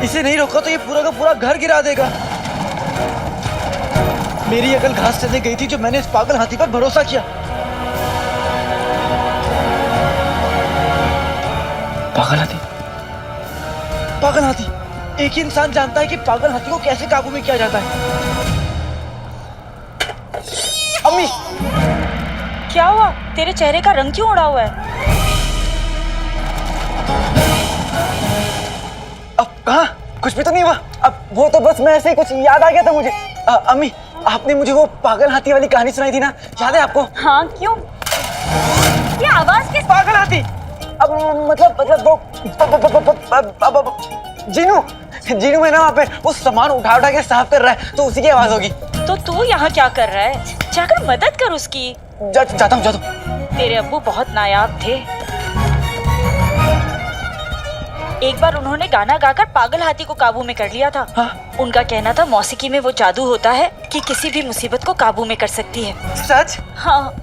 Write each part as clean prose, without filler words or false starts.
इसे नहीं रोका तो ये पूरा का पूरा घर गिरा देगा। मेरी अकल घास चलने गई थी जो मैंने इस पागल हाथी पर भरोसा किया। पागल हाथी, पागल हाथी। एक ही इंसान जानता है कि पागल हाथी को कैसे काबू में किया जाता है। अम्मी, क्या हुआ? तेरे चेहरे का रंग क्यों उड़ा हुआ है? अब कहाँ? कुछ भी तो नहीं हुआ। अब वो तो बस मैं ऐसे ही कुछ याद आ गया था मुझे। अम्मी, आपने मुझे वो पागल हाथी वाली कहानी सुनाई थी ना, याद है आपको? हाँ, क्यों? ये आवाज किस? पागल हाथी। अब मतलब वो जीनू, जीनू है ना वहाँ पे, वो सामान उठा उठा के साफ कर रहा है, तो उसी की आवाज होगी। तो तू यहाँ क्या कर रहा है? जाकर मदद कर उसकी। जाता हूँ। तेरे अब्बू बहुत नायाब थे। एक बार उन्होंने गाना गाकर पागल हाथी को काबू में कर लिया था। हाँ? उनका कहना था मौसीकी में वो जादू होता है कि किसी भी मुसीबत को काबू में कर सकती है। सच? हाँ।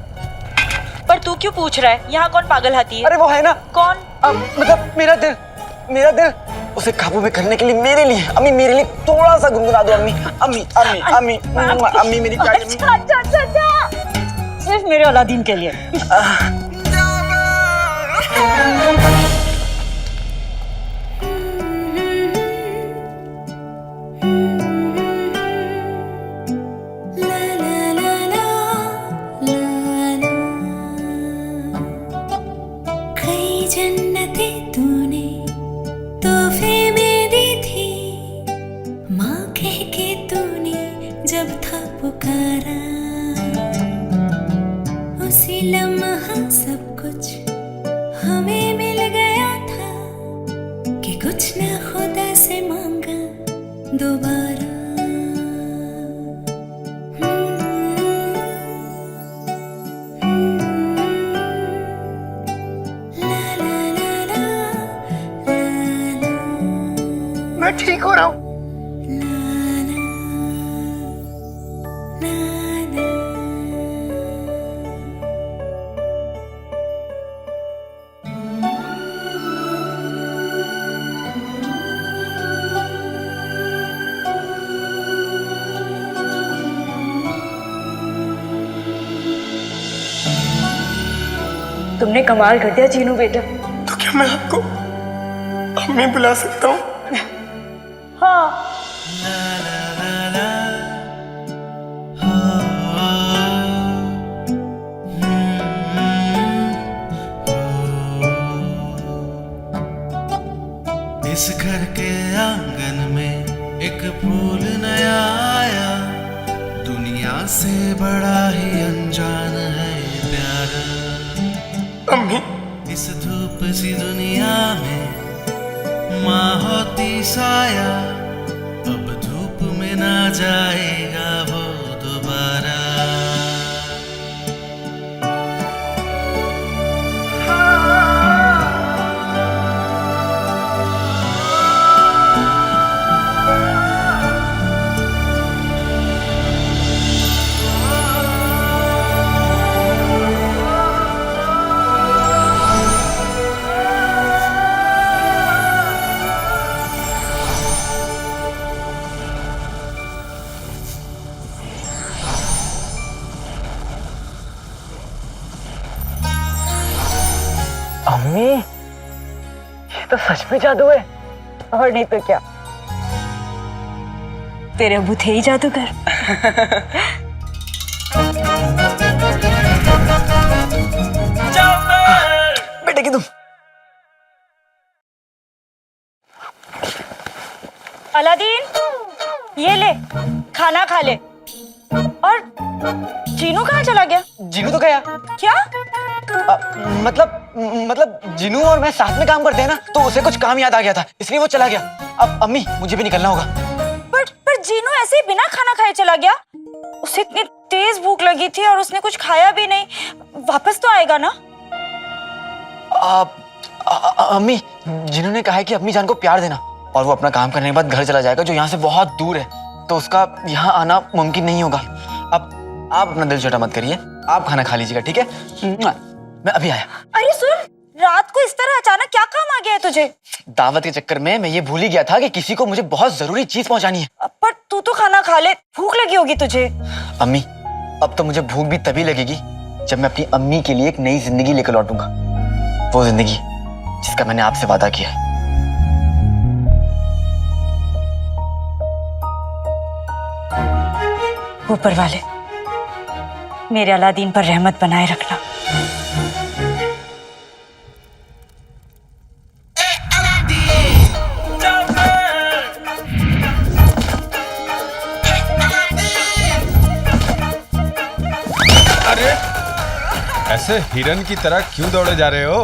पर तू क्यों पूछ रहा है यहाँ कौन पागल हाथी है? अरे वो है ना। कौन? मतलब मेरा दिल उसे काबू में करने के लिए मेरे लिए, अम्मी मेरे लिए थोड़ा सा गुनगुना दो अम्मी। अम्मी मेरी प्यारी अम्मी। अच्छा। सिर्फ मेरे अलादीन के लिए। जब था पुकारा उसी लम्हा सब कुछ हमें मिल गया था कि कुछ न खुदा से मांगा दोबारा। मैं ठीक हो रहा हूँ। तुमने कमाल कर दिया जीनू बेटा। तो क्या मैं आपको अम्मी बुला सकता हूँ? हाँ। इस घर के आंगन में एक फूल नया आया, दुनिया से बड़ा ही अनजान है प्यारा। अम्मी, इस धूप सी दुनिया में माँ होती साया, अब धूप में ना जाएगा वो दोबारा। अम्मी, ये तो सच में जादू है। और नहीं तो क्या, तेरे अब्बू थे ही जादूगर। बेटे की तुम। अलादीन, ये ले, खाना खा ले। और जीनू कहाँ चला गया? जीनू तो गया। क्या? मतलब जीनू और मैं साथ में काम करते हैं ना, तो उसे कुछ काम याद आ गया था, इसलिए वो चला गया। अब अम्मी, मुझे भी निकलना होगा। पर जीनू ऐसे ही बिना खाना खाए चला गया। उसे इतनी तेज भूख लगी थी और उसने कुछ खाया भी नहीं। वापस तो आएगा ना? अम्मी, जीनू ने कहा है कि अपनी जान को प्यार देना और वो अपना काम करने के बाद घर चला जाएगा, जो यहाँ से बहुत दूर है, तो उसका यहाँ आना मुमकिन नहीं होगा। अब आप अपना दिल छोटा मत करिए, आप खाना खा लीजिएगा, ठीक है? मैं अभी आया। अरे सुन, रात को इस तरह अचानक क्या काम आ गया है तुझे? दावत के चक्कर में मैं ये भूल ही गया था कि किसी को मुझे बहुत जरूरी चीज पहुंचानी है। पर तू तो खाना खा ले, भूख लगी होगी तुझे। अम्मी, अब तो मुझे भूख भी तभी लगेगी जब मैं अपनी अम्मी के लिए एक नई जिंदगी लेकर लौटूंगा, वो जिंदगी जिसका मैंने आपसे वादा किया है। ऊपर वाले मेरे अलादीन पर रहमत बनाए रखना। अरे ऐसे हिरन की तरह क्यों दौड़े जा रहे हो?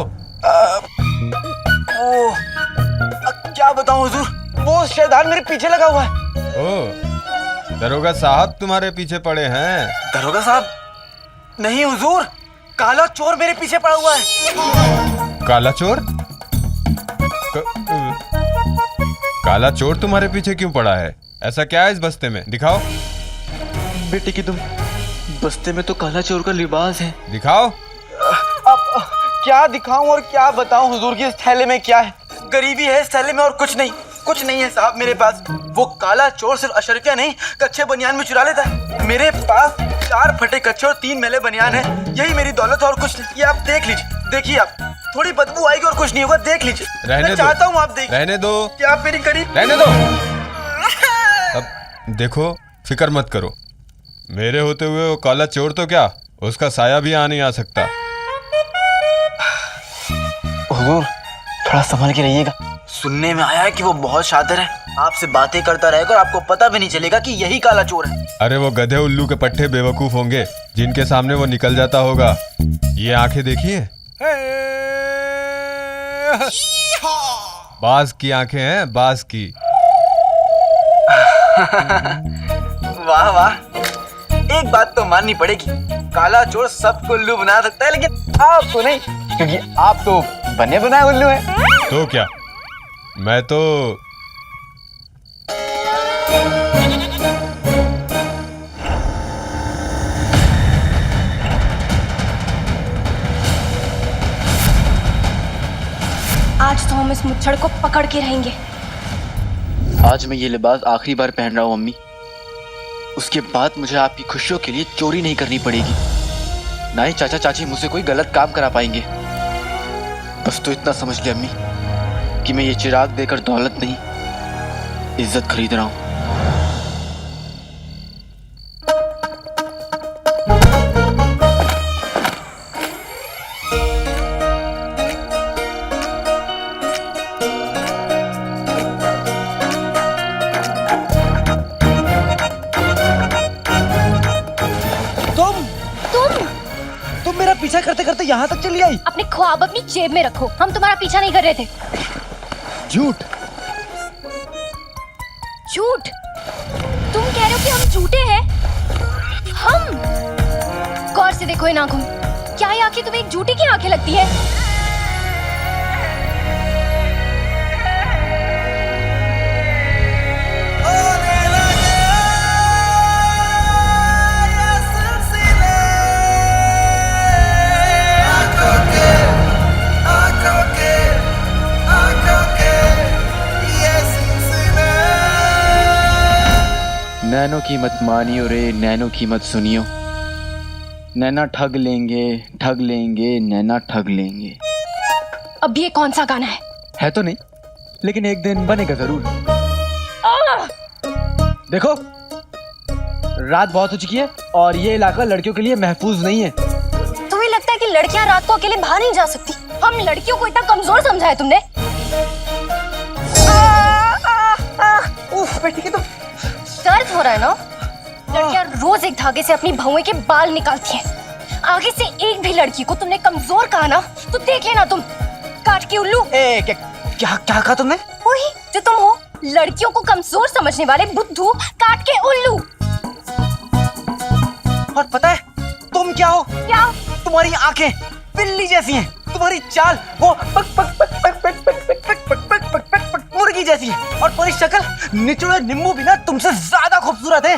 क्या बताऊं हुजूर, वो शैतान मेरे पीछे लगा हुआ है। ओ, दरोगा साहब तुम्हारे पीछे पड़े हैं? दरोगा साहब नहीं हुजूर, काला चोर मेरे पीछे पड़ा हुआ है। काला चोर? काला चोर तुम्हारे पीछे क्यों पड़ा है? ऐसा क्या है इस बस्ते में? दिखाओ। बेटे की तुम बस्ते में तो काला चोर का लिबास है। दिखाओ। अब क्या दिखाऊं और क्या बताऊं हुजूर की इस थैले में क्या है? गरीबी है इस थैले में और कुछ नहीं है साहब मेरे पास। वो काला चोर सिर्फ अशरफिया नहीं, कच्चे बनियान में चुरा लेता है। मेरे पास 4 फटे कच्चे और 3 मैले बनियान है, यही मेरी दौलत और कुछ नहीं। ये आप देख लीजिए, देखिए आप, थोड़ी बदबू आएगी और कुछ नहीं होगा, देख लीजिए। रहने मैं दो। चाहता हूँ आप देखिए। रहने दो। क्या आप मेरी गरीब? रहने दो। अब देखो, फिक्र मत करो, मेरे होते हुए वो काला चोर तो क्या, उसका साया भी नहीं आ सकता। हुजूर थोड़ा संभल के रहिएगा। सुनने में आया है कि वो बहुत शातिर है, आपसे बातें करता रहेगा और आपको पता भी नहीं चलेगा कि यही काला चोर है। अरे वो गधे उल्लू के पट्टे बेवकूफ होंगे जिनके सामने वो निकल जाता होगा। ये आंखें देखिए, बाज की आंखें हैं, बाज की। वाह वाह, एक बात तो माननी पड़ेगी, काला चोर सबको उल्लू बना सकता है, लेकिन आपको नहीं, क्योंकि आप तो बने बनाए उल्लू हैं। तो क्या, मैं तो आज तो हम इस मुच्छड़ को पकड़ के रहेंगे। आज मैं ये लिबास आखिरी बार पहन रहा हूँ अम्मी, उसके बाद मुझे आपकी खुशियों के लिए चोरी नहीं करनी पड़ेगी, ना ही चाचा चाची मुझसे कोई गलत काम करा पाएंगे। बस तो इतना समझ लिया अम्मी कि मैं ये चिराग देकर दौलत नहीं, इज्जत खरीद रहा हूँ। तुम मेरा पीछा करते करते यहाँ तक चली आई। अपने ख्वाब अपनी जेब में रखो, हम तुम्हारा पीछा नहीं कर रहे थे। झूठ। झूठ? तुम कह रहे हो कि हम झूठे हैं? हम? गौर से देखो इन आंखों में, क्या ये आंखें तुम्हें एक झूठी की आंखें लगती है? नैनो की मत मानियो रे, नैनो की मत सुनियो, नैना ठग लेंगे नैना ठग लेंगे। अब ये कौन सा गाना है तो नहीं, लेकिन एक दिन बनेगा जरूर। देखो रात बहुत हो चुकी है और ये इलाका लड़कियों के लिए महफूज नहीं है। तुम्हें लगता है कि लड़कियां रात को अकेले बाहर नहीं जा सकती? हम लड़कियों को इतना कमजोर समझा है तुमने? उफ बेटी की तो दर्द हो रहा है ना? लड़कियां रोज एक धागे से अपनी बहुएं के बाल निकालती हैं। आगे से एक भी लड़की को तुमने कमजोर कहा ना तो देख लेना तुम, काट के उल्लू। क्या कहा तुमने? वही जो तुम हो, लड़कियों को कमजोर समझने वाले बुद्धू, काट के उल्लू। और पता है तुम क्या हो? क्या? तुम्हारी आंखें बिल्ली जैसी हैं, तुम्हारी चाल वो पक पक पक पक पक पक पक पक पक पक पक पक पक मुर्गी जैसी है, और तुम्हारी शक्ल निचोड़े नींबू भी ना तुमसे ज्यादा खूबसूरत है।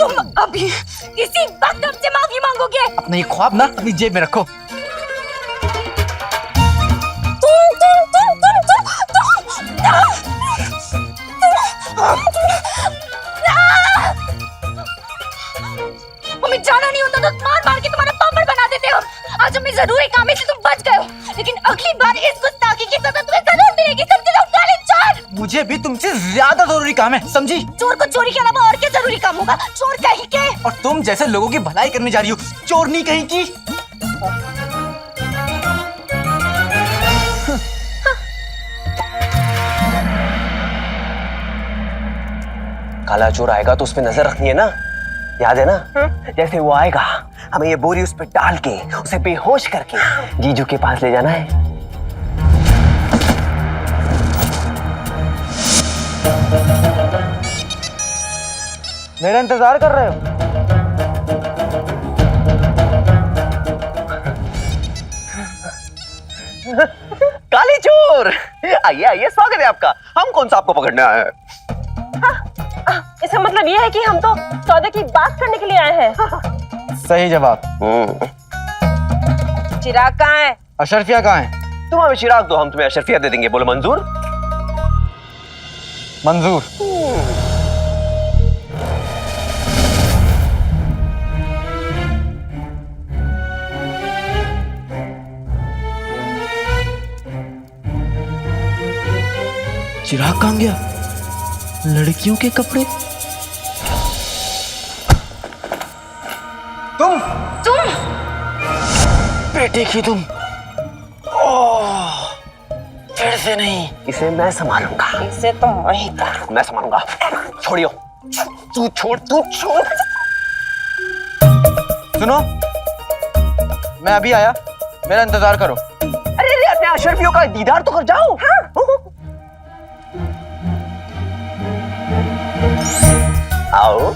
तुम अभी इसी वक्त हमसे माफी मांगोगे? अपना ये ख्वाब ना अपनी जेब में रखो। हमें जाना नहीं होता तो मार मार के तुम्हारा पापड़ बना देते हो। आज हमें जरूरी काम है इसलिए तुम बच गए हो, लेकिन अगली बार इस गुस्ताखी की सजा तुम्हें जरूर मिलेगी। समझे लोग? काले चोर! मुझे भी तुमसे ज्यादा जरूरी काम है, समझी? चोर को चोरी के अलावा और क्या जरूरी काम होगा? चोर कहीं के। और तुम जैसे लोगों की भलाई करने जा रही हो, चोर नहीं कहीं की। काला चोर आएगा तो उस पे नजर रखनी है ना, याद है ना? जैसे वो आएगा हमें ये बोरी उस पे डाल के उसे बेहोश करके जीजू के पास ले जाना है। मेरा इंतजार कर रहे हो? काले चोर आइए आइए, स्वागत है आपका। हम कौन सा आपको पकड़ने आए हैं? इसका मतलब ये है कि हम तो सौदे की बात करने के लिए आए हैं। सही जवाब। चिराग कहाँ है? अशरफिया कहाँ है? तुम हमें चिराग दो, हम तुम्हें अशरफिया दे देंगे। बोलो मंजूर? मंजूर। चिराग कहाँ गया? लड़कियों के कपड़े। तुम बेटे की तुम। ओह, फिर से नहीं। इसे मैं संभालूंगा। इसे तो वही कर। मैं संभालूंगा। छोड़ियो। तू छोड़। सुनो, मैं अभी आया, मेरा इंतजार करो। अरे अपने अशरफियों का दीदार तो कर जाओ। हाँ? आओ।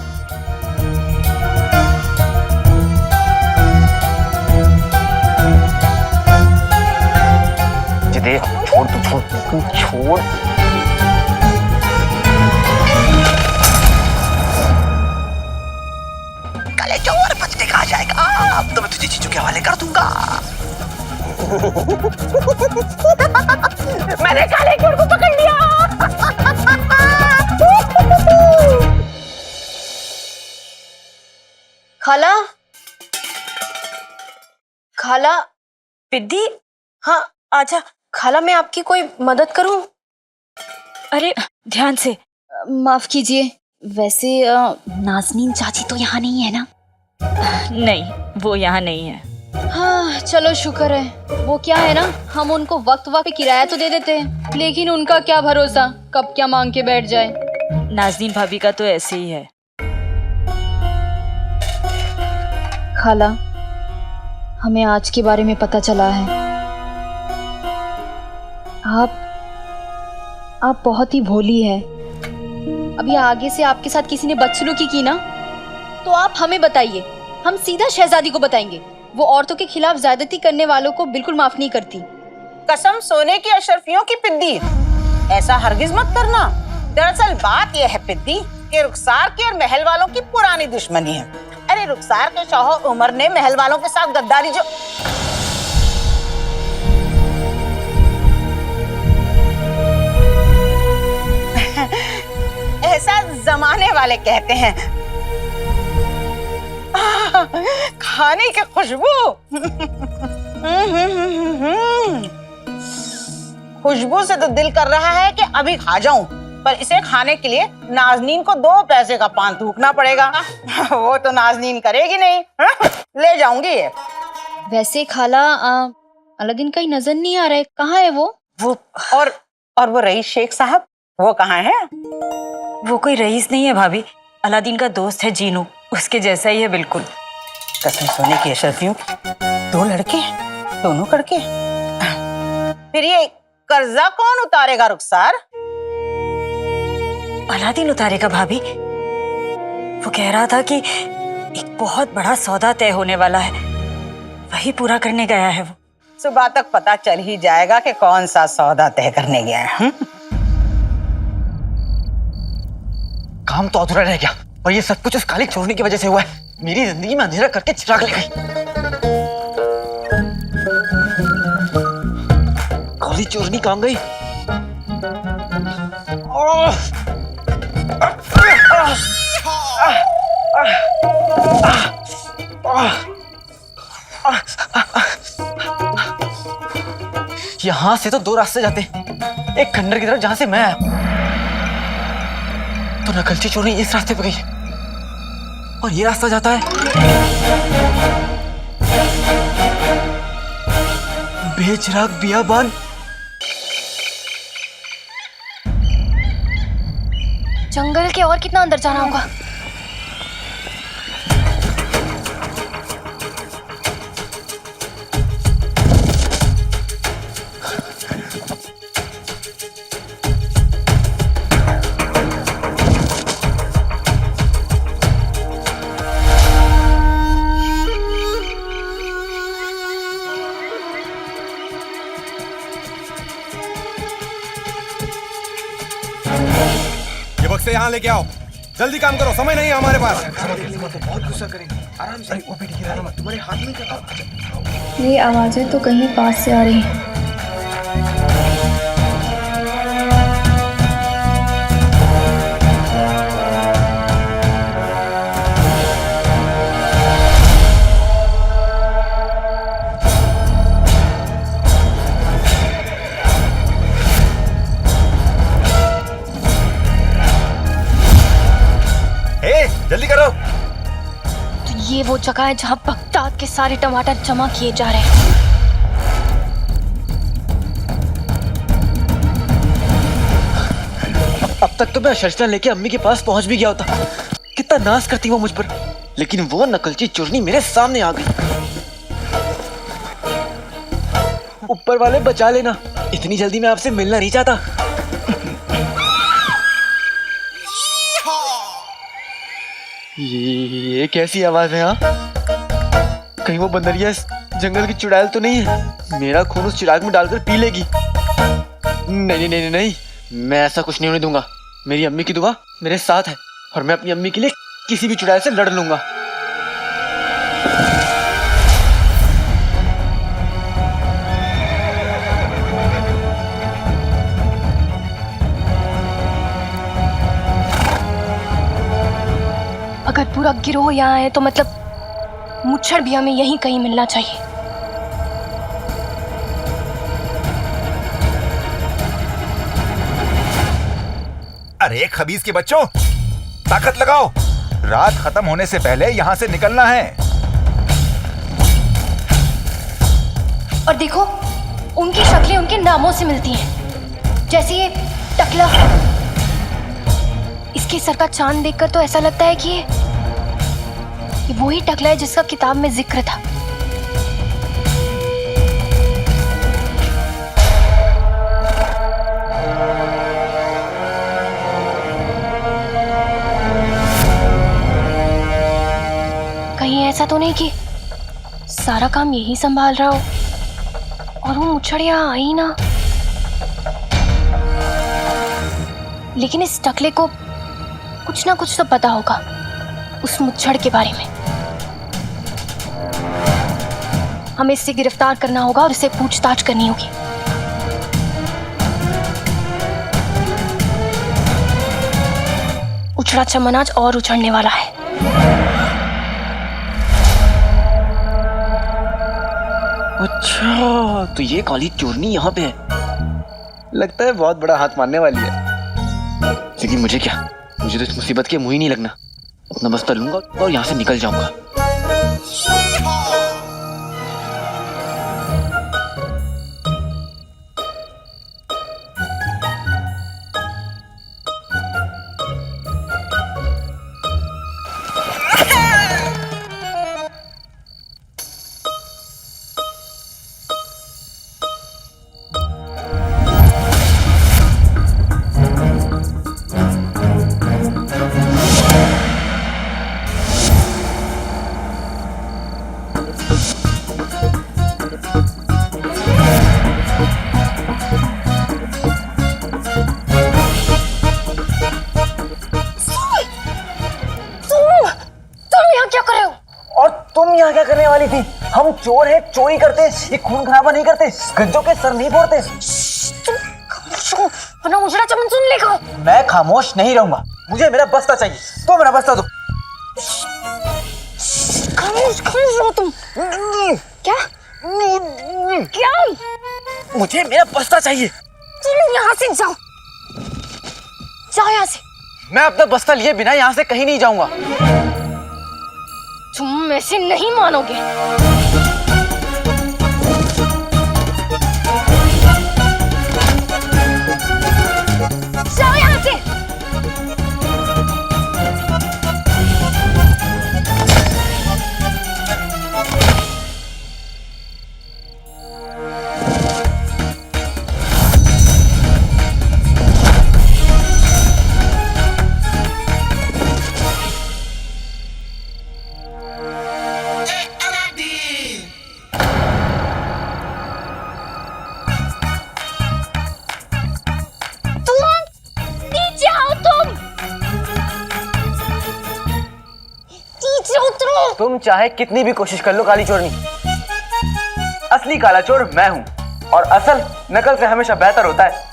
जिदे छोड़। काले चोर बचने कहा जाएगा। अब तो मैं तुझे जीजू के हवाले कर दूंगा। मैंने काले चोर को पकड़ लिया। खाला पिद्दी, हाँ आजा। खाला, मैं आपकी कोई मदद करूं? अरे ध्यान से। माफ कीजिए, वैसे नाज़नीन चाची तो यहाँ नहीं है ना? नहीं, वो यहाँ नहीं है। हाँ चलो शुक्र है। वो क्या है ना, हम उनको वक्त वक्त पे किराया तो दे देते हैं, लेकिन उनका क्या भरोसा कब क्या मांग के बैठ जाए। नाज़नीन भाभी का तो ऐसे ही है। खाला, हमें आज के बारे में पता चला है। आप बहुत ही भोली है। अभी आगे से आपके साथ किसी ने बदसलूकी की ना, तो आप हमें बताइए, हम सीधा शहजादी को बताएंगे। वो औरतों के खिलाफ ज्यादती करने वालों को बिल्कुल माफ नहीं करती। कसम सोने की अशरफियों की पिद्दी, ऐसा हरगिज मत करना। दरअसल बात यह है पिद्दी कि रुखसार की और महल वालों की पुरानी दुश्मनी है। अरे रुखसार के शौहर उमर ने महल वालों के साथ गद्दारी जो ऐसा जमाने वाले कहते हैं। खाने की खुशबू खुशबू से तो दिल कर रहा है कि अभी खा जाऊं, पर इसे खाने के लिए नाज़नीन को 2 पैसे का पान थूकना पड़ेगा। वो तो नाज़नीन करेगी नहीं। ले जाऊंगी ये। वैसे खाला, अलादीन कहीं नजर नहीं आ रहा है, कहाँ है वो? और वो रईस शेख साहब, वो कहाँ है? वो कोई रईस नहीं है भाभी, अलादीन का दोस्त है जीनू, उसके जैसा ही है बिल्कुल। कसम सोने की अशरफियों, 2 लड़के, दोनों करके। फिर ये कर्जा कौन उतारेगा रुखसार? अलादीन उतारेगा भाभी। वो कह रहा था कि एक बहुत बड़ा सौदा तय होने वाला है, वही पूरा करने गया है वो। सुबह तक पता चल ही जाएगा कि कौन सा सौदा तय करने गया है। काम तो अधूरा रह गया, और ये सब कुछ उस काली चोरनी की वजह से हुआ है। मेरी जिंदगी में अंधेरा करके चिराग ले गई। काली चोरनी कहाँ गई? यहां से तो दो रास्ते जाते हैं, एक खंडर की तरफ जहां से मैं आया, तो नकलची चोरनी इस रास्ते पे गई और ये रास्ता जाता है बेचिराग बियाबान। जंगल के और कितना अंदर जाना होगा? ये बक्से यहाँ लेके आओ, जल्दी काम करो, समय नहीं है हमारे पास। बहुत गुस्सा करेंगे, आराम से। वो बेटी गिरा मत, तुम्हारे हाथ में क्या? ये आवाजें तो कहीं पास से आ रही हैं। जल्दी करो। तो ये वो जगह है जहां बगदाद के सारे टमाटर जमा किए जा रहे हैं। अब तक तो मैं शर्षना लेके अम्मी के पास पहुंच भी गया होता। कितना नाज करती वो मुझ पर, लेकिन वो नकलची चोरनी मेरे सामने आ गई। ऊपर वाले बचा लेना, इतनी जल्दी मैं आपसे मिलना नहीं चाहता। ये कैसी आवाज है? हाँ, कहीं वो बंदरिया इस जंगल की चुड़ैल तो नहीं है? मेरा खून उस चिराग में डालकर पी लेगी। नहीं नहीं नहीं नहीं, मैं ऐसा कुछ नहीं होने दूंगा। मेरी अम्मी की दुआ मेरे साथ है और मैं अपनी अम्मी के लिए किसी भी चुड़ैल से लड़ लूंगा। अगर पूरा गिरोह यहाँ है तो मतलब मुच्छड़ भी हमें यहीं कहीं मिलना चाहिए। अरे खबीज के बच्चों, ताकत लगाओ, रात खत्म होने से पहले यहाँ से निकलना है। और देखो, उनकी शक्लें उनके नामों से मिलती हैं। जैसे ये टकला, इसके सर का चांद देखकर तो ऐसा लगता है कि ये वही टकला है जिसका किताब में जिक्र था। कहीं ऐसा तो नहीं कि सारा काम यही संभाल रहा हो और वो मुच्छड़ यहाँ आई ना। लेकिन इस टकले को कुछ ना कुछ तो पता होगा उस मुच्छड़ के बारे में। हमें इससे गिरफ्तार करना होगा और इसे पूछताछ करनी होगी। उछड़ा चमन आज और उछड़ने वाला है। अच्छा, तो ये काली चोरनी यहाँ पे है। लगता है बहुत बड़ा हाथ मारने वाली है। लेकिन मुझे क्या, मुझे तो इस मुसीबत के मुंह ही नहीं लगना। अपना बस्ता लूंगा और यहाँ से निकल जाऊंगा। वाली थी। हम चोर हैं, चोरी करते, ये खून खराबा नहीं करते, गज्जों के सर नहीं फोड़ते। वरना उजड़ा चमन सुन लेगा। मैं खामोश नहीं रहूंगा, मुझे मेरा बस्ता चाहिए, तो मेरा बस्ता दो। खामोश रहो तुम। क्या क्या? मुझे मेरा बस्ता चाहिए। तुम यहाँ से जाओ, जाओ यहाँ से। मैं अपना बस्ता लिए बिना यहाँ से कहीं नहीं जाऊंगा। तुम ऐसे नहीं मानोगे। जाओ यहाँ से। तुम चाहे कितनी भी कोशिश कर लो काली चोरनी, असली काला चोर मैं हूं, और असल नकल से हमेशा बेहतर होता है।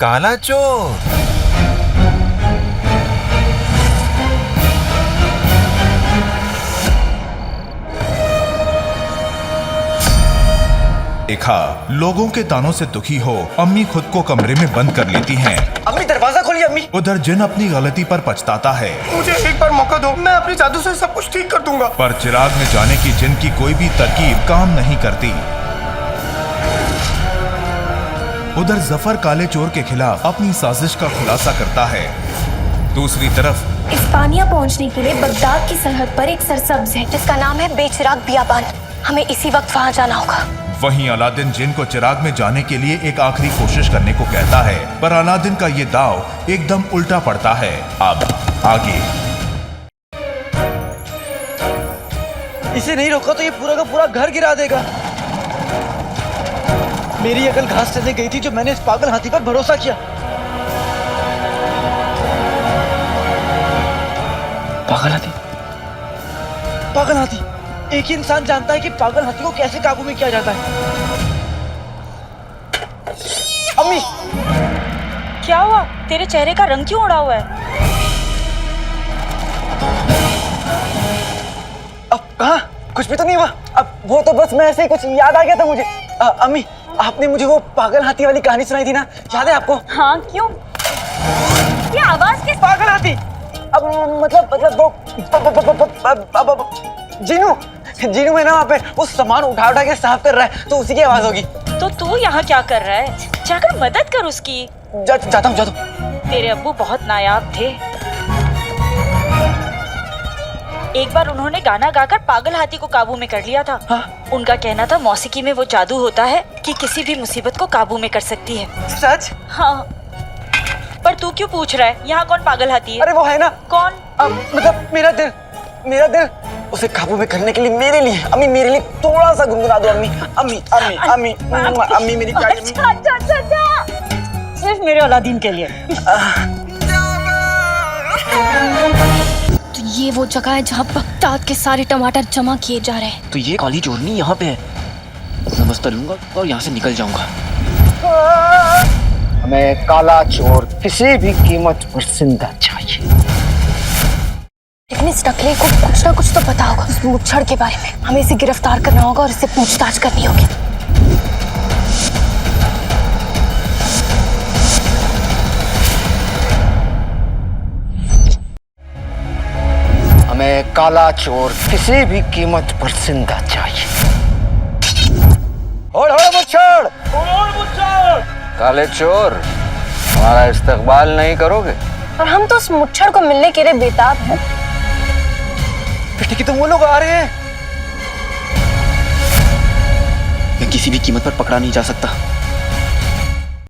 काला चोर। देखा, लोगों के तानों से दुखी हो अम्मी खुद को कमरे में बंद कर लेती हैं। अम्मी दरवाजा खोलिए अम्मी। उधर जिन अपनी गलती पर पछताता है। मुझे एक बार मौका दो, मैं अपने जादू से सब कुछ ठीक कर दूंगा। पर चिराग में जाने की जिन की कोई भी तरकीब काम नहीं करती। उधर जफर काले चोर के खिलाफ अपनी साजिश का खुलासा करता है। दूसरी तरफ इस्पानिया पहुंचने के लिए बगदाद की सरहद पर एक सरसब्ज है जिसका नाम है बेचिराग बियाबान। हमें इसी वक्त वहां जाना होगा। वहीं अलादीन जिन को चिराग में जाने के लिए एक आखिरी कोशिश करने को कहता है, पर अलादीन का ये दाव एकदम उल्टा पड़ता है। अब आगे इसे नहीं रोका तो ये पूरा का पूरा घर गिरा देगा। मेरी अकल घास चलने गई थी जो मैंने इस पागल हाथी पर भरोसा किया। पागल हाथी, पागल हाथी। एक ही इंसान जानता है कि पागल हाथी को कैसे काबू में किया जाता है। अम्मी, क्या हुआ? तेरे चेहरे का रंग क्यों उड़ा हुआ है? अब कहाँ? कुछ भी तो नहीं हुआ। अब वो तो बस मैं ऐसे ही कुछ याद आ गया था मुझे। अम्मी, आपने मुझे वो पागल हाथी वाली कहानी सुनाई थी ना, याद है आपको? हाँ, क्यों? ये आवाज किस? पागल हाथी। अब मतलब वो जीनू है ना वहाँ पे, वो सामान उठा के साफ कर रहा है, तो उसी की आवाज होगी। तो तू यहाँ क्या कर रहा है? जाकर मदद कर उसकी। जाता हूँ। तेरे अब्बू बहुत नायाब थे। एक बार उन्होंने गाना गाकर पागल हाथी को काबू में कर लिया था। हाँ? उनका कहना था मौसीकी में वो जादू होता है कि किसी भी मुसीबत को काबू में कर सकती है। सच? हाँ। पर तू क्यों पूछ रहा है यहाँ कौन पागल हाथी है? अरे वो है ना। कौन? मतलब मेरा दिल उसे काबू में करने के लिए मेरे लिए, अम्मी मेरे लिए थोड़ा सा गुनगुना दो अम्मी। अम्मी मेरी प्यारी अम्मी। अच्छा। सिर्फ मेरे अलादीन के लिए। तो ये वो जगह है जहाँ बगदाद के सारे टमाटर जमा किए जा रहे हैं। तो ये काली चोरनी यहाँ पे है। मैं बस्ता लूंगा और यहाँ से निकल जाऊंगा। हमें काला चोर किसी भी कीमत पर जिंदा चाहिए। लेकिन इस टकले को कुछ ना कुछ तो पता होगा उस मूर्छड़ के बारे में। हमें इसे गिरफ्तार करना होगा और इससे पूछताछ करनी होगी। हमें काला चोर किसी भी कीमत पर जिंदा चाहिए। मुच्छड़ काले चोर, हमारा इस्तकबाल नहीं करोगे? और हम तो उस मुच्छड़ को मिलने के लिए बेताब हैं। बेटे कि तुम वो लोग आ रहे हैं। मैं किसी भी कीमत पर पकड़ा नहीं जा सकता।